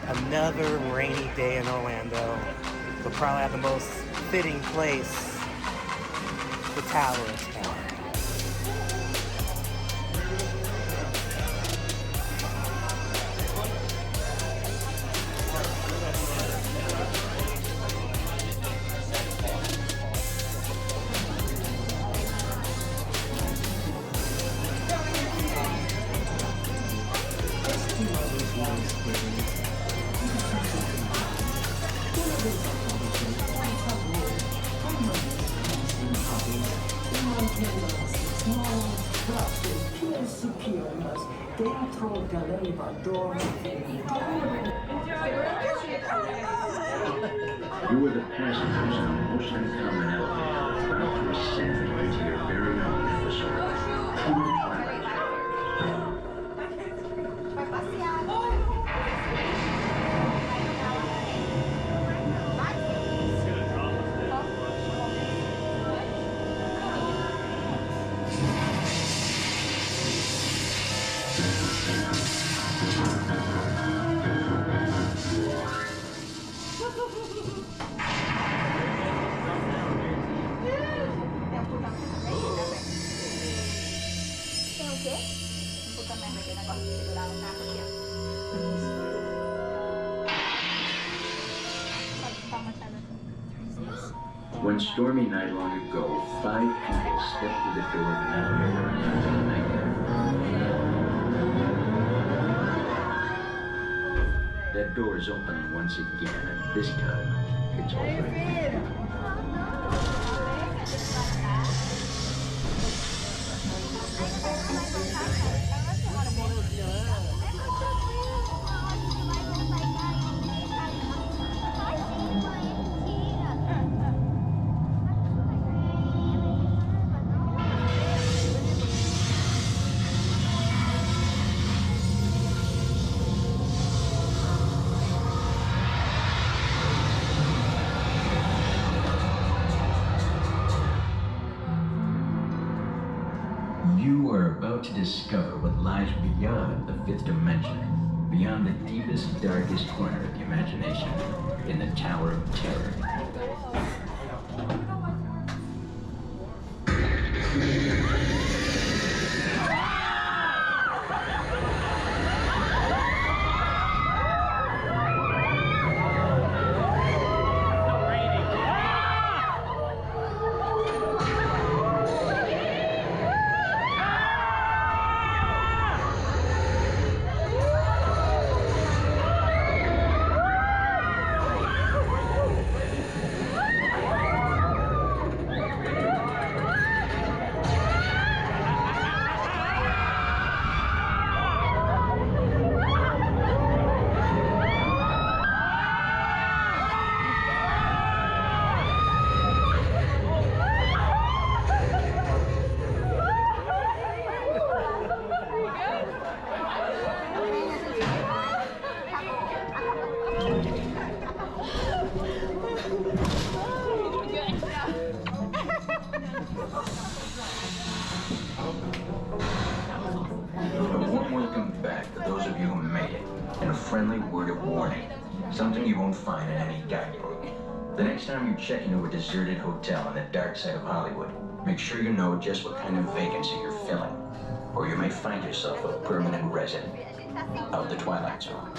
Another rainy day in Orlando. We'll probably have the most fitting place, the Tower of Terror. You were the passengers in a most uncommon elevator, about to ascend into your very own episode of Twilight Zone. One stormy night long ago, 5 people stepped through the door of an elevator and into the nightmare. That door is opening once again, and this time, it's opening. You are about to discover what lies beyond the 5th dimension, beyond the deepest, darkest corner of the imagination, in the Tower of Terror. Friendly word of warning. Something you won't find in any guidebook. The next time you check into a deserted hotel on the dark side of Hollywood, make sure you know just what kind of vacancy you're filling, or you may find yourself a permanent resident of the Twilight Zone.